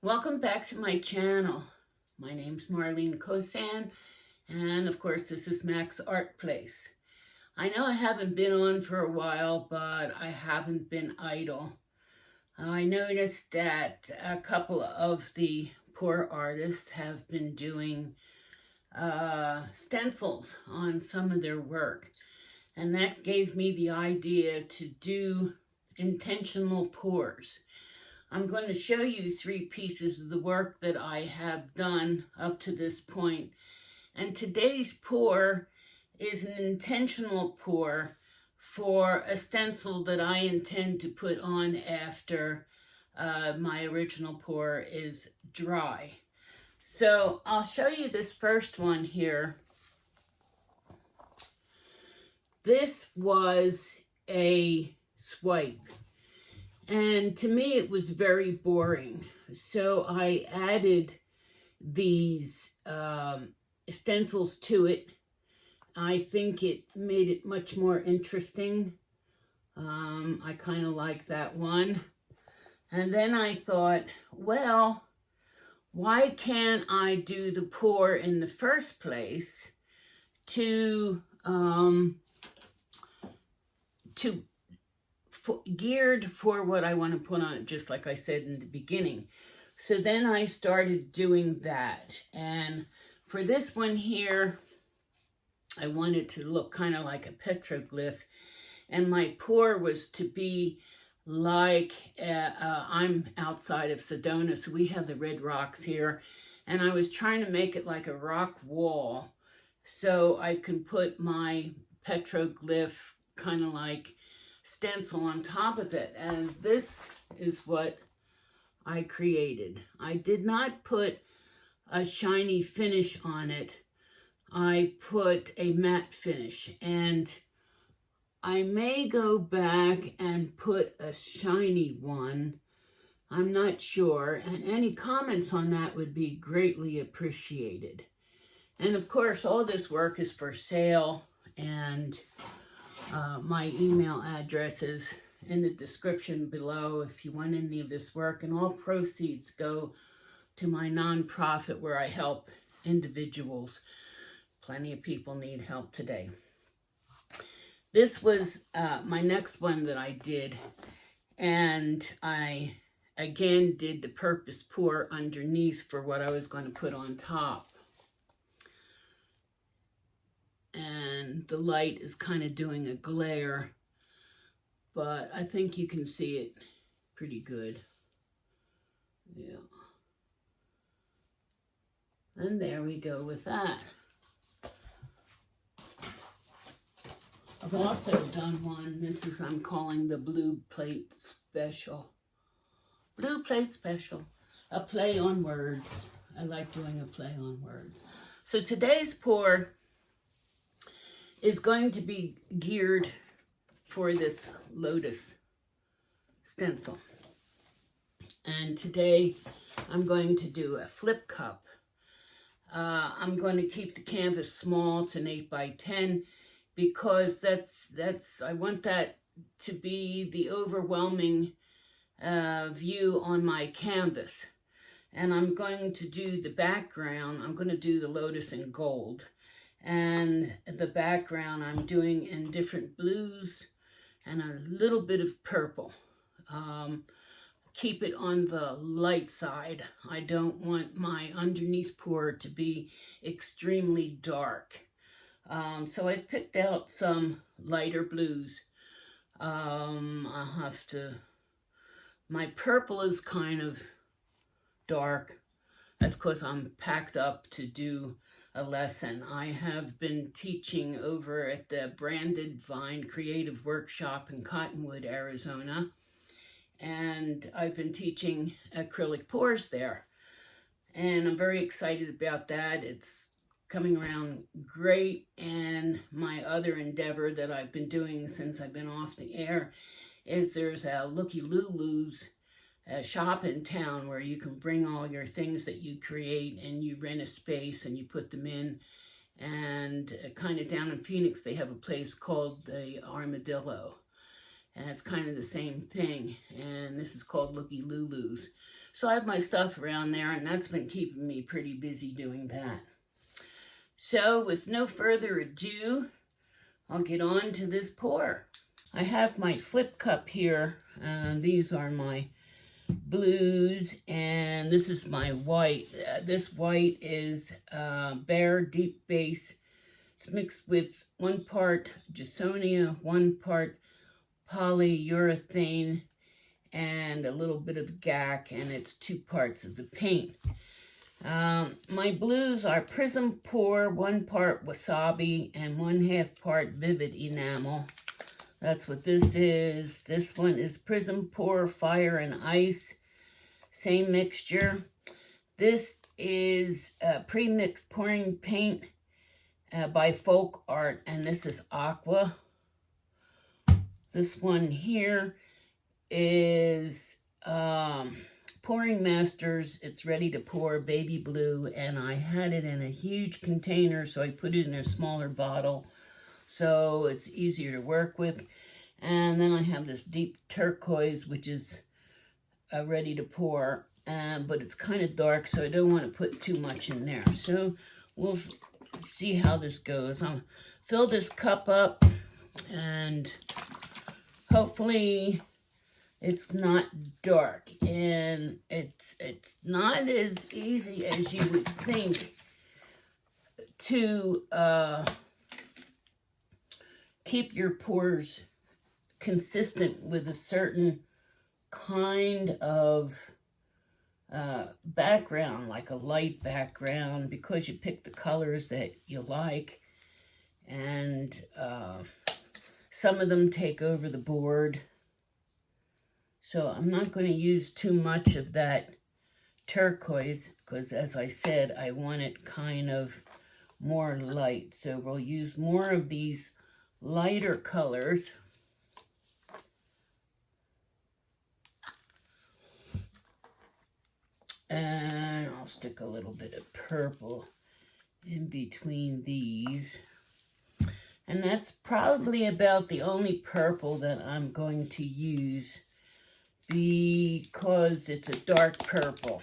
Welcome back to my channel. My name's Marlene Kosan, and of course this is macsartplace. I know I haven't been on for a while, but I haven't been idle. I noticed that a couple of the poor artists have been doing stencils on some of their work, and that gave me the idea to do intentional pours. I'm going to show you 3 pieces of the work that I have done up to this point. And today's pour is an intentional pour for a stencil that I intend to put on after my original pour is dry. So I'll show you this first one here. This was a swipe. And to me, it was very boring. So I added these stencils to it. I think it made it much more interesting. I kind of like that one. And then I thought, well, why can't I do the pour in the first place geared for what I want to put on it, just like I said in the beginning. So then I started doing that. And for this one here, I wanted to look kind of like a petroglyph. And my pour was to be like, I'm outside of Sedona, so we have the red rocks here. And I was trying to make it like a rock wall so I can put my petroglyph kind of like stencil on top of it, and this is what I created. I did not put a shiny finish on it. I put a matte finish, and I may go back and put a shiny one. I'm not sure, and any comments on that would be greatly appreciated. And of course, all this work is for sale, and my email address is in the description below if you want any of this work, and all proceeds go to my nonprofit where I help individuals. Plenty of people need help today. This was my next one that I did, and I again did the purpose pour underneath for what I was going to put on top. And the light is kind of doing a glare, but I think you can see it pretty good. Yeah. And there we go with that. I've also done one, this is I'm calling the Blue Plate Special. Blue Plate Special, a play on words. I like doing a play on words. So today's pour is going to be geared for this lotus stencil. And today I'm going to do a flip cup. I'm going to keep the canvas small. It's an 8x10 because I want that to be the overwhelming view on my canvas. And I'm going to do the background. I'm going to do the lotus in gold. And the background I'm doing in different blues and a little bit of purple. Keep it on the light side. I don't want my underneath pour to be extremely dark. So I've picked out some lighter blues. I'll have to, my purple is kind of dark. That's because I'm packed up to do a lesson. I have been teaching over at the Branded Vine Creative Workshop in Cottonwood, Arizona, and I've been teaching acrylic pours there, and I'm very excited about that. It's coming around great, and my other endeavor that I've been doing since I've been off the air is there's a Looky Lulu's a shop in town where you can bring all your things that you create, and you rent a space and you put them in. And kind of down in Phoenix, they have a place called the Armadillo. And it's kind of the same thing. And this is called Looky Lulu's. So I have my stuff around there, and that's been keeping me pretty busy doing that. So with no further ado, I'll get on to this pour. I have my flip cup here, and these are my blues, and this is my white. This white is Bare Deep Base. It's mixed with 1 part Jasonia, 1 part polyurethane, and a little bit of GAC, and it's 2 parts of the paint. My blues are Prism Pour, 1 part Wasabi, and 1/2 part Vivid Enamel. That's what this is. This one is Prism Pour, Fire and Ice. Same mixture. This is pre-mixed pouring paint by Folk Art, and this is Aqua. This one here is Pouring Masters. It's Ready to Pour, Baby Blue, and I had it in a huge container, so I put it in a smaller bottle, so it's easier to work with. And then I have this deep turquoise, which is Ready to Pour, but it's kind of dark, so I don't want to put too much in there. So we'll see how this goes. I'll fill this cup up, and hopefully it's not dark, and it's not as easy as you would think to keep your pours consistent with a certain kind of background, like a light background, because you pick the colors that you like, and some of them take over the board. So I'm not going to use too much of that turquoise, because as I said, I want it kind of more light. So we'll use more of these lighter colors. And I'll stick a little bit of purple in between these. And that's probably about the only purple that I'm going to use, because it's a dark purple.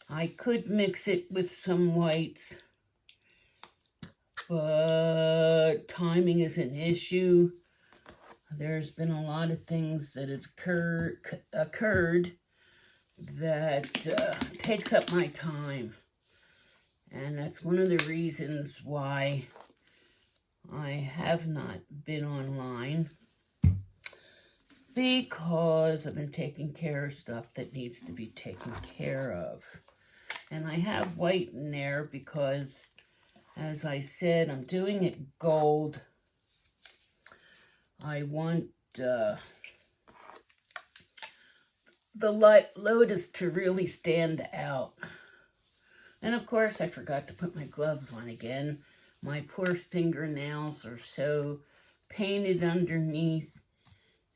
I could mix it with some whites, but timing is an issue. There's been a lot of things that have occurred that takes up my time. And that's one of the reasons why I have not been online, because I've been taking care of stuff that needs to be taken care of. And I have white in there because, as I said, I'm doing it gold. I want the lotus to really stand out. And of course, I forgot to put my gloves on again. My poor fingernails are so painted underneath,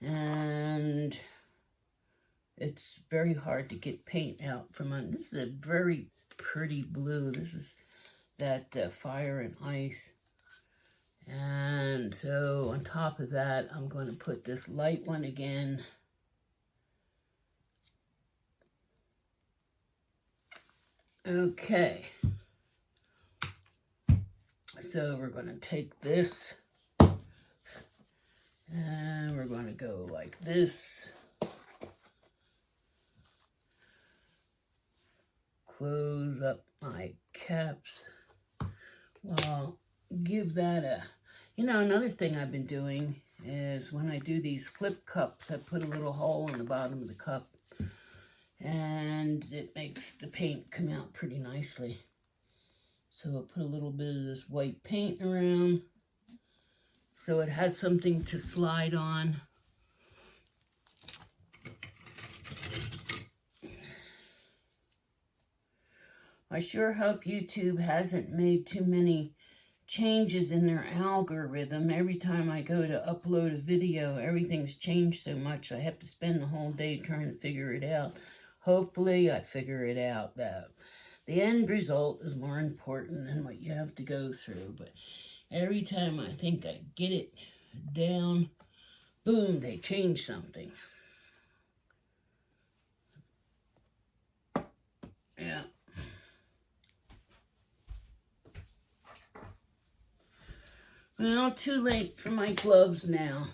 and it's very hard to get paint out from under. This is a very pretty blue. This is that Fire and Ice. And so on top of that, I'm going to put this light one again. Okay. So we're going to take this, and we're going to go like this. Close up my caps. Well, give that a... another thing I've been doing is when I do these flip cups, I put a little hole in the bottom of the cup, and it makes the paint come out pretty nicely. So I'll put a little bit of this white paint around so it has something to slide on. I sure hope YouTube hasn't made too many changes in their algorithm. Every time I go to upload a video, everything's changed so much I have to spend the whole day trying to figure it out. Hopefully I figure it out. The end result is more important than what you have to go through. But every time I think I get it down, boom, they change something. Yeah. Well, too late for my gloves now.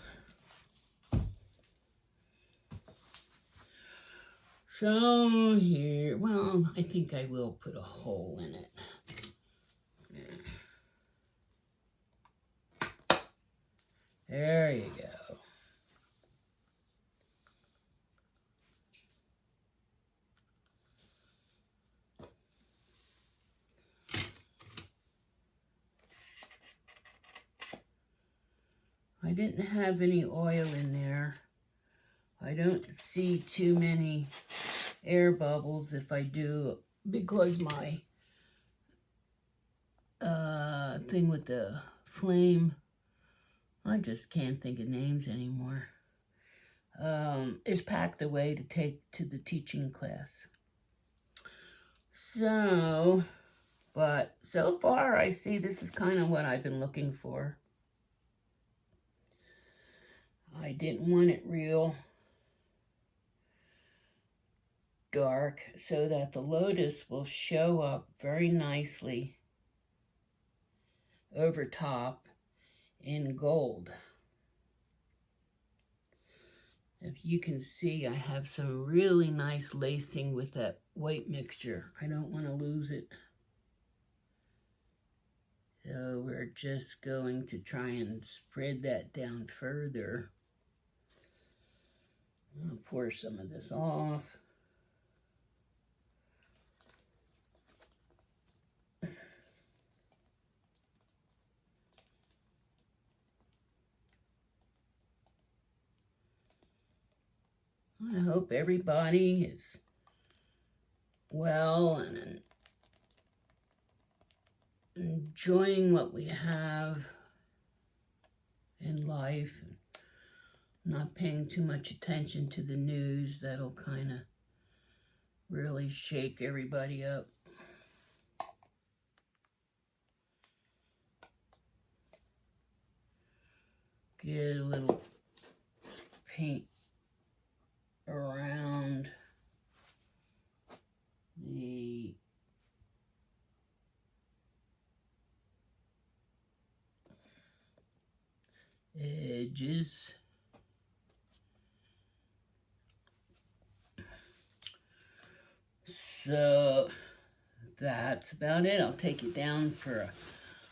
So here, well, I think I will put a hole in it. There you go. I didn't have any oil in there. I don't see too many air bubbles. If I do, because my thing with the flame, I just can't think of names anymore, is packed away to take to the teaching class. So, but so far I see this is kind of what I've been looking for. I didn't want it real dark so that the lotus will show up very nicely over top in gold. If you can see, I have some really nice lacing with that white mixture. I don't want to lose it. So we're just going to try and spread that down further. I'll pour some of this off. I hope everybody is well and enjoying what we have in life, and not paying too much attention to the news. That'll kind of really shake everybody up. Get a little paint around the edges. So that's about it. I'll take it down for a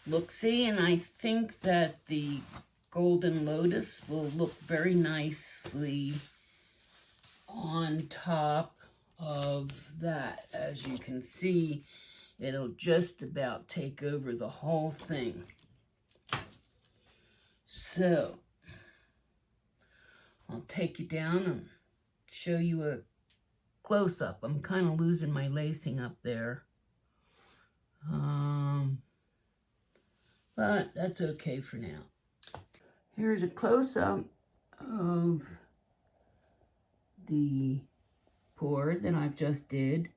look-see, and I think that the golden lotus will look very nicely on top of that. As you can see, it'll just about take over the whole thing. So I'll take you down and show you a close-up. I'm kind of losing my lacing up there. But that's okay for now. Here's a close-up of the pour that I've just did.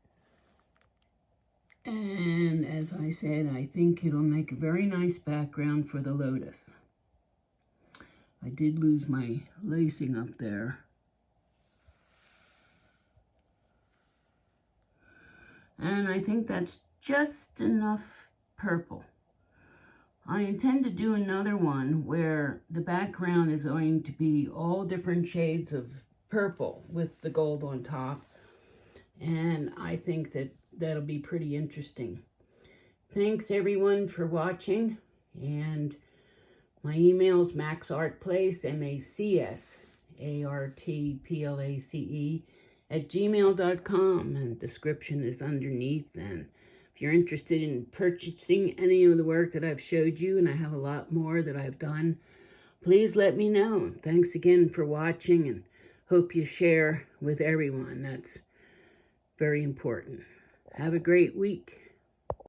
And as I said, I think it'll make a very nice background for the lotus. I did lose my lacing up there. And I think that's just enough purple. I intend to do another one where the background is going to be all different shades of purple with the gold on top. And I think that that'll be pretty interesting. Thanks everyone for watching. And my email is macsartplace, macsartplace @gmail.com, and description is underneath. And if you're interested in purchasing any of the work that I've showed you, and I have a lot more that I've done, please let me know. Thanks again for watching, and hope you share with everyone. That's very important. Have a great week.